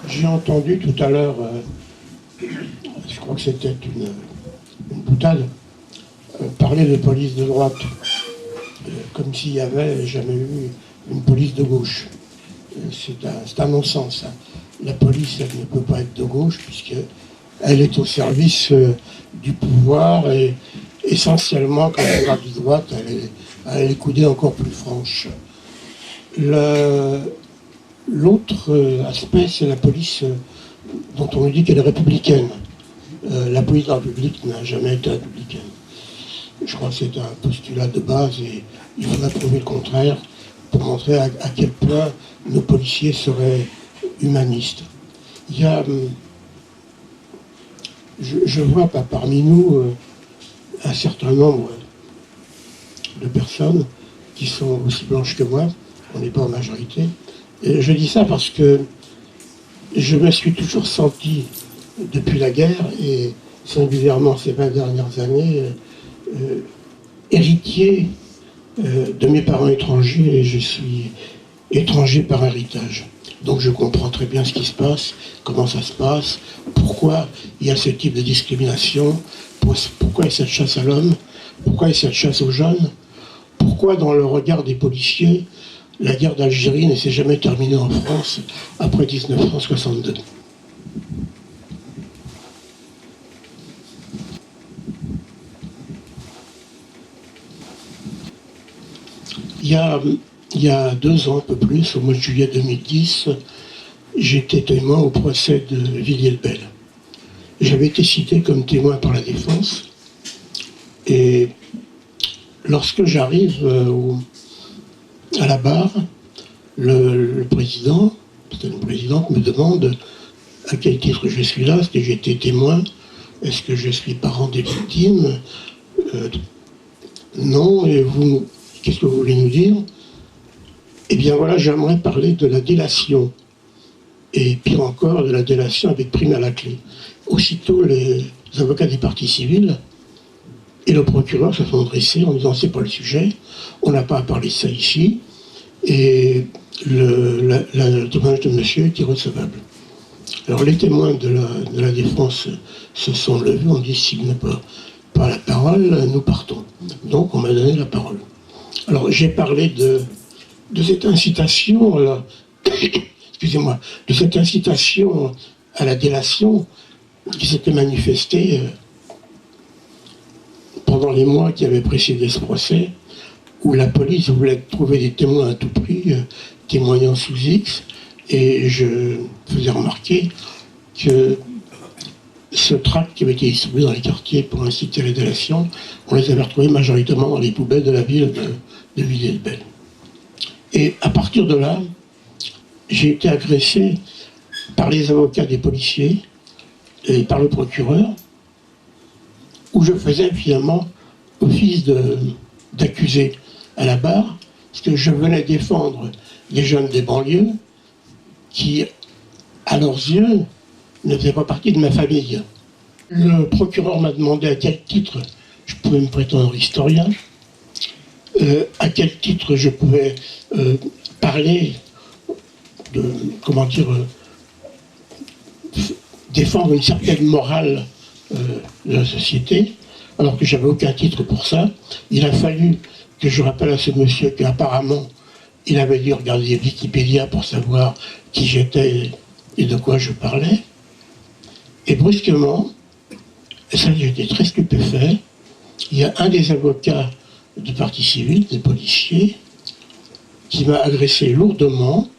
J'ai entendu tout à l'heure, je crois que c'était une boutade, parler de police de droite, comme s'il n'y avait jamais eu une police de gauche. C'est un non-sens. Hein. La police, elle ne peut pas être de gauche, puisqu'elle est au service du pouvoir, et essentiellement, quand elle va de droite, elle a les coudées encore plus franches. L'autre aspect, c'est la police dont on nous dit qu'elle est républicaine. La police de la République n'a jamais été républicaine. Je crois que c'est un postulat de base et il faudra prouver le contraire pour montrer à quel point nos policiers seraient humanistes. Il y a, je vois parmi nous un certain nombre de personnes qui sont aussi blanches que moi, on n'est pas en majorité. Et je dis ça parce que je me suis toujours senti, depuis la guerre, et singulièrement ces 20 dernières années, héritier de mes parents étrangers, et je suis étranger par héritage. Donc je comprends très bien ce qui se passe, comment ça se passe, pourquoi il y a ce type de discrimination, pourquoi il y a cette chasse à l'homme, pourquoi il y a cette chasse aux jeunes, pourquoi dans le regard des policiers, la guerre d'Algérie ne s'est jamais terminée en France après 1962. Il y a 2 ans, un peu plus, au mois de juillet 2010, j'étais témoin au procès de Villiers-le-Bel. J'avais été cité comme témoin par la défense, et lorsque j'arrive à la barre, le président, c'était une présidente, me demande à quel titre je suis là, est-ce que j'ai été témoin, est-ce que je suis parent des victimes, non, et vous, qu'est-ce que vous voulez nous dire? Eh bien voilà, j'aimerais parler de la délation, et pire encore, de la délation avec prime à la clé. Aussitôt, les avocats des parties civiles et le procureur se sont dressés en disant c'est pas le sujet, on n'a pas à parler de ça ici, et le témoignage de monsieur est irrecevable. Alors les témoins de la défense se sont levés, on dit s'il n'a pas la parole, nous partons. Donc on m'a donné la parole. Alors j'ai parlé de cette incitation, excusez-moi, de cette incitation à la délation qui s'était manifestée pendant les mois qui avaient précédé ce procès, où la police voulait trouver des témoins à tout prix, témoignant sous X, et je faisais remarquer que ce tract qui avait été distribué dans les quartiers pour inciter à la délation, on les avait retrouvés majoritairement dans les poubelles de la ville de Villiers-le-Bel. Et à partir de là, j'ai été agressé par les avocats des policiers et par le procureur, où je faisais finalement office d'accusé à la barre, parce que je venais défendre les jeunes des banlieues qui, à leurs yeux, ne faisaient pas partie de ma famille. Le procureur m'a demandé à quel titre je pouvais me prétendre historien, à quel titre je pouvais parler de, comment dire, défendre une certaine morale de la société, alors que j'avais aucun titre pour ça. Il a fallu que je rappelle à ce monsieur qu'apparemment, il avait dû regarder Wikipédia pour savoir qui j'étais et de quoi je parlais. Et brusquement, ça j'étais très stupéfait, il y a un des avocats de partie civile, des policiers, qui m'a agressé lourdement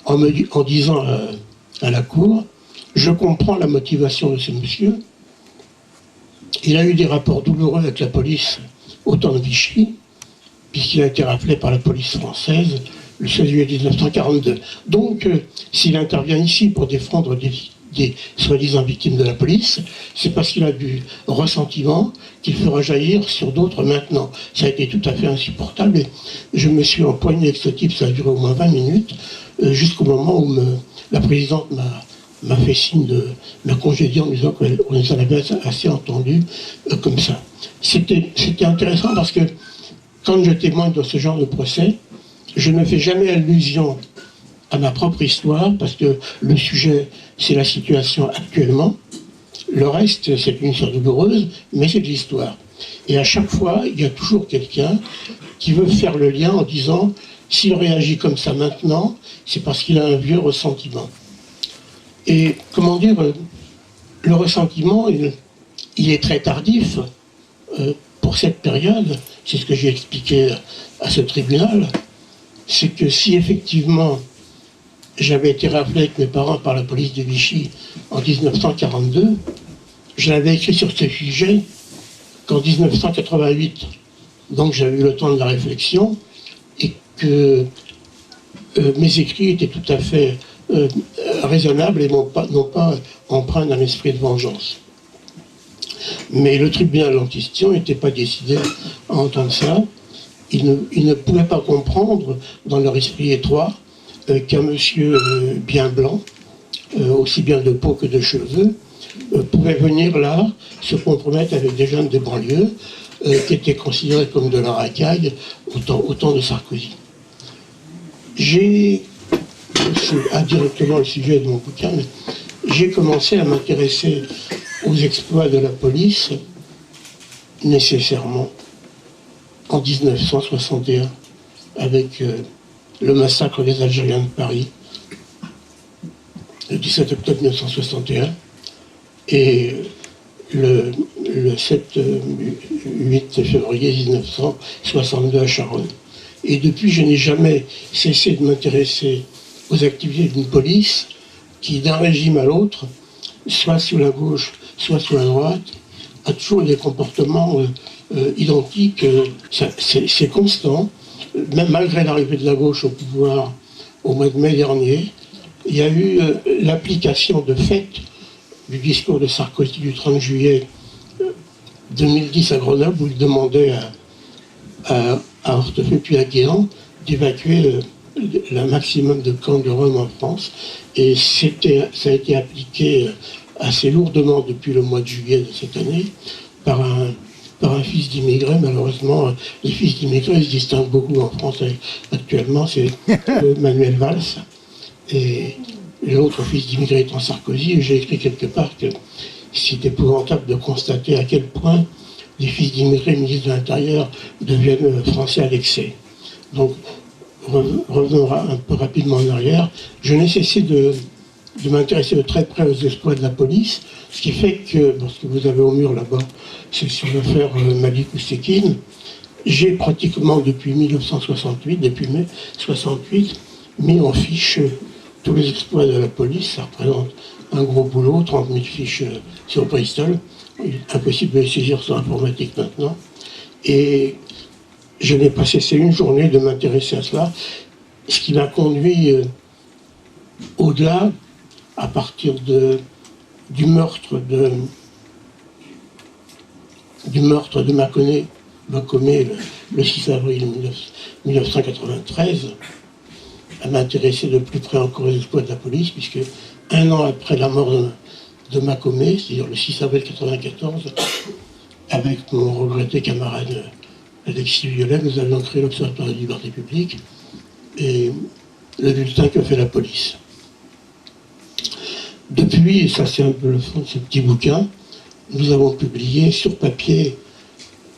en disant à la cour, je comprends la motivation de ce monsieur. Il a eu des rapports douloureux avec la police au temps de Vichy, puisqu'il a été rappelé par la police française le 16 juillet 1942. Donc, s'il intervient ici pour défendre des soi-disant victimes de la police, c'est parce qu'il a du ressentiment qu'il fera jaillir sur d'autres maintenant. Ça a été tout à fait insupportable et je me suis empoigné avec ce type, ça a duré au moins 20 minutes, jusqu'au moment où la présidente m'a fait signe de me congédier en disant qu'on les en avait assez entendus comme ça. C'était intéressant parce que quand je témoigne dans ce genre de procès, je ne fais jamais allusion à ma propre histoire, parce que le sujet, c'est la situation actuellement. Le reste, c'est une histoire douloureuse, mais c'est de l'histoire. Et à chaque fois, il y a toujours quelqu'un qui veut faire le lien en disant « s'il réagit comme ça maintenant, c'est parce qu'il a un vieux ressentiment ». Et comment dire, le ressentiment, il est très tardif pour cette période. C'est ce que j'ai expliqué à ce tribunal. C'est que si effectivement j'avais été rappelé avec mes parents par la police de Vichy en 1942, je l'avais écrit sur ce sujet qu'en 1988. Donc j'avais eu le temps de la réflexion et que mes écrits étaient tout à fait raisonnables et non pas empreints d'un esprit de vengeance. Mais le tribunal en question n'était pas décidé à entendre ça. Ils ne pouvaient pas comprendre, dans leur esprit étroit, qu'un monsieur bien blanc, aussi bien de peau que de cheveux, pouvait venir là se compromettre avec des jeunes des banlieues qui étaient considérés comme de la racaille au temps de Sarkozy. C'est indirectement le sujet de mon bouquin, mais j'ai commencé à m'intéresser aux exploits de la police nécessairement en 1961 avec le massacre des Algériens de Paris le 17 octobre 1961 et le 7-8 février 1962 à Charonne. Et depuis, je n'ai jamais cessé de m'intéresser aux activités d'une police qui, d'un régime à l'autre, soit sous la gauche, soit sous la droite, a toujours des comportements identiques. C'est constant. Même malgré l'arrivée de la gauche au pouvoir au mois de mai dernier, il y a eu l'application de fait du discours de Sarkozy du 30 juillet 2010 à Grenoble, où il demandait à Hortefeux puis à Guéant d'évacuer le maximum de camps de Roms en France. Et ça a été appliqué assez lourdement depuis le mois de juillet de cette année par un fils d'immigré. Malheureusement, les fils d'immigrés se distinguent beaucoup en France actuellement, c'est Manuel Valls. Et l'autre fils d'immigré étant Sarkozy, et j'ai écrit quelque part que c'est épouvantable de constater à quel point les fils d'immigrés ministres de l'Intérieur deviennent français à l'excès. Donc, revenons un peu rapidement en arrière. Je n'ai cessé de m'intéresser de très près aux exploits de la police, ce qui fait que, parce que vous avez au mur là-bas, c'est sur l'affaire Malik Oussekine, j'ai pratiquement depuis 1968, depuis mai 68, mis en fiche tous les exploits de la police. Ça représente un gros boulot, 30 000 fiches sur Bristol. Impossible de les saisir sur informatique maintenant. Et je n'ai pas cessé une journée de m'intéresser à cela, ce qui m'a conduit au-delà, à partir du meurtre de Mâconnais le 6 avril 1993, à m'intéresser de plus près encore aux exploits de la police, puisque un an après la mort de Mâconnais, c'est-à-dire le 6 avril 1994, avec mon regretté camarade Alexis Violet, nous avions créé l'Observatoire de la liberté publique et le bulletin Que fait la police. Depuis, et ça c'est un peu le fond de ce petit bouquin, nous avons publié sur papier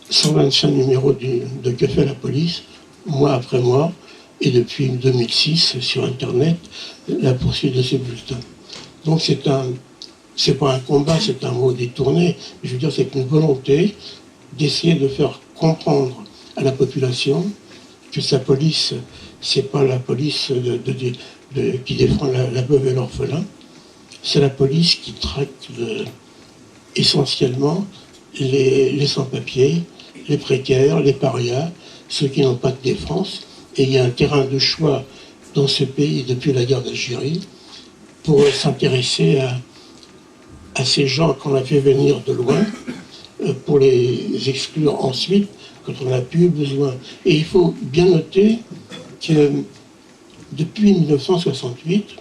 125 numéros de Que fait la police, mois après mois, et depuis 2006, sur Internet, la poursuite de ces bulletins. Donc c'est pas un combat, c'est un mot détourné, je veux dire c'est une volonté d'essayer de faire comprendre à la population que sa police, c'est pas la police qui défend la veuve et l'orphelin, c'est la police qui traque essentiellement les sans-papiers, les précaires, les parias, ceux qui n'ont pas de défense. Et il y a un terrain de choix dans ce pays depuis la guerre d'Algérie pour s'intéresser à ces gens qu'on a fait venir de loin, pour les exclure ensuite quand on n'a plus besoin. Et il faut bien noter que depuis 1968,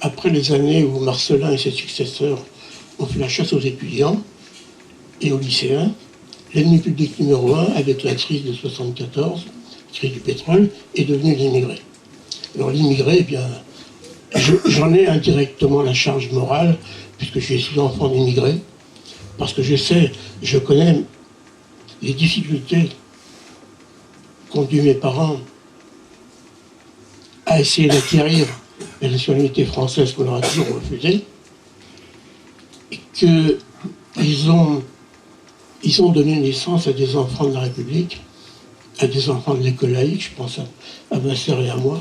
après les années où Marcellin et ses successeurs ont fait la chasse aux étudiants et aux lycéens, l'ennemi public numéro 1, avec la crise de 1974, crise du pétrole, est devenu l'immigré. Alors l'immigré, eh bien, j'en ai indirectement la charge morale, puisque je suis enfant d'immigrés, parce que je connais les difficultés qu'ont dû mes parents à essayer d'acquérir la nationalité française qu'on leur a toujours refusée, et qu'ils ont donné naissance à des enfants de la République, à des enfants de l'école laïque, je pense à ma sœur et à moi,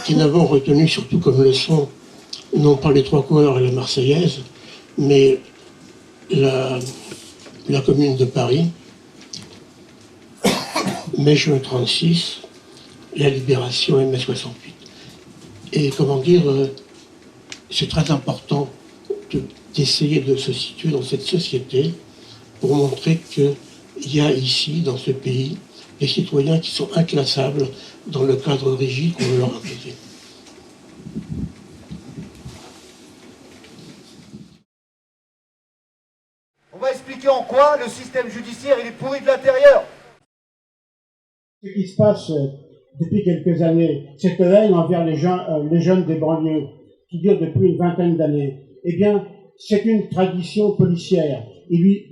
qui n'avons retenu surtout comme leçon, non pas les trois couleurs et la Marseillaise, mais la Commune de Paris, mai-juin 36, la Libération et mai 68. Et comment dire, c'est très important d'essayer de se situer dans cette société pour montrer qu'il y a ici, dans ce pays, des citoyens qui sont inclassables dans le cadre rigide qu'on veut leur imposer. On va expliquer en quoi le système judiciaire il est pourri de l'intérieur. Ce qui se passe depuis quelques années, cette haine envers les jeunes des banlieues, qui dure depuis une vingtaine d'années, eh bien, c'est une tradition policière.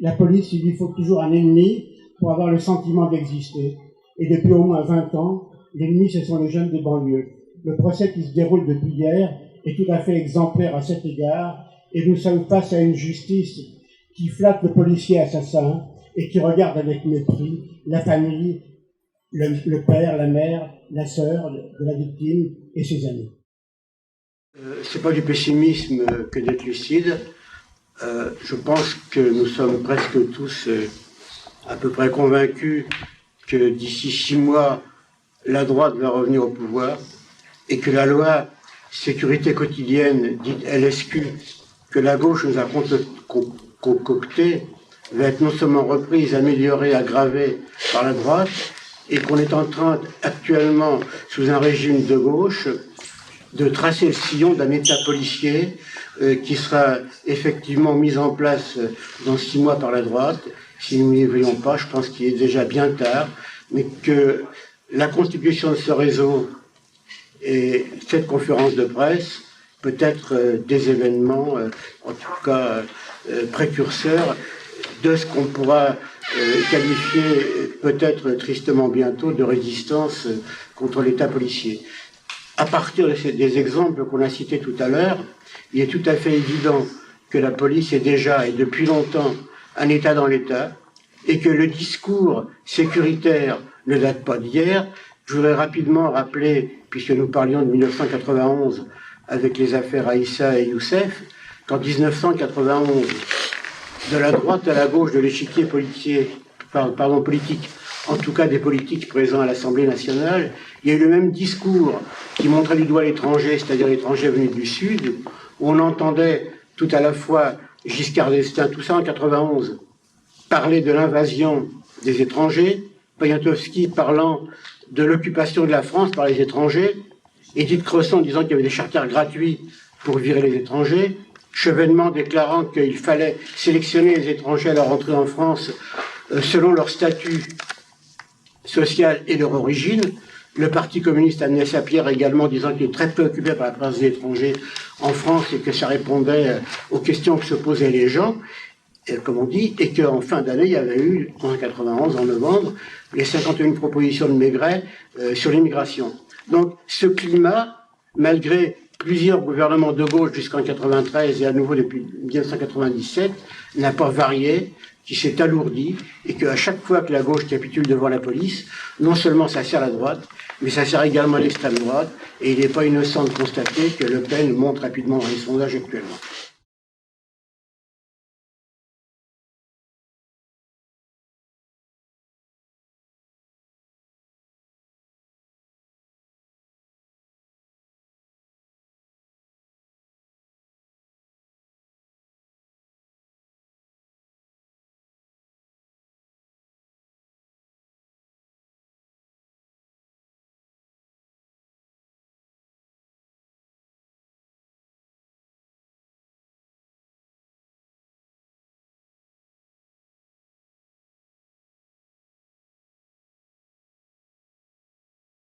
La police, il lui faut toujours un ennemi pour avoir le sentiment d'exister. Et depuis au moins 20 ans, l'ennemi, ce sont les jeunes des banlieues. Le procès qui se déroule depuis hier est tout à fait exemplaire à cet égard, et nous sommes face à une justice qui flatte le policier assassin et qui regarde avec mépris la famille, le père, la mère, la sœur de la victime et ses amis. C'est pas du pessimisme que d'être lucide. Je pense que nous sommes presque tous à peu près convaincus que d'ici 6 mois, la droite va revenir au pouvoir et que la loi sécurité quotidienne, dite LSQ, que la gauche nous a concoctée, va être non seulement reprise, améliorée, aggravée par la droite, et qu'on est en train actuellement, sous un régime de gauche, de tracer le sillon d'un État policier qui sera effectivement mis en place dans 6 mois par la droite. Si nous n'y voyons pas, je pense qu'il est déjà bien tard, mais que la constitution de ce réseau et cette conférence de presse peut être des événements, en tout cas précurseurs, de ce qu'on pourra qualifier peut-être tristement bientôt de résistance contre l'État policier. À partir des exemples qu'on a cités tout à l'heure, il est tout à fait évident que la police est déjà et depuis longtemps un État dans l'État et que le discours sécuritaire ne date pas d'hier. Je voudrais rapidement rappeler, puisque nous parlions de 1991 avec les affaires Aïssa et Youssef, qu'en 1991, de la droite à la gauche de l'échiquier politique, en tout cas des politiques présents à l'Assemblée nationale, il y a eu le même discours qui montrait du doigt l'étranger, c'est-à-dire l'étranger venu du Sud, où on entendait tout à la fois Giscard d'Estaing, tout ça en 91, parler de l'invasion des étrangers, Poniatowski parlant de l'occupation de la France par les étrangers, Édith Cresson disant qu'il y avait des charters gratuits pour virer les étrangers, Chevènement déclarant qu'il fallait sélectionner les étrangers à leur entrée en France selon leur statut social et leur origine. Le Parti communiste amenait sa pierre également, disant qu'il est très préoccupé par la présence des étrangers en France et que ça répondait aux questions que se posaient les gens, comme on dit, et qu'en fin d'année, il y avait eu, en 91, en novembre, les 51 propositions de Maigret sur l'immigration. Donc ce climat, malgré plusieurs gouvernements de gauche jusqu'en 93 et à nouveau depuis 1997, n'a pas varié, qui s'est alourdi, et qu'à chaque fois que la gauche capitule devant la police, non seulement ça sert la droite, mais ça sert également l'extrême droite, et il n'est pas innocent de constater que Le Pen monte rapidement dans les sondages actuellement.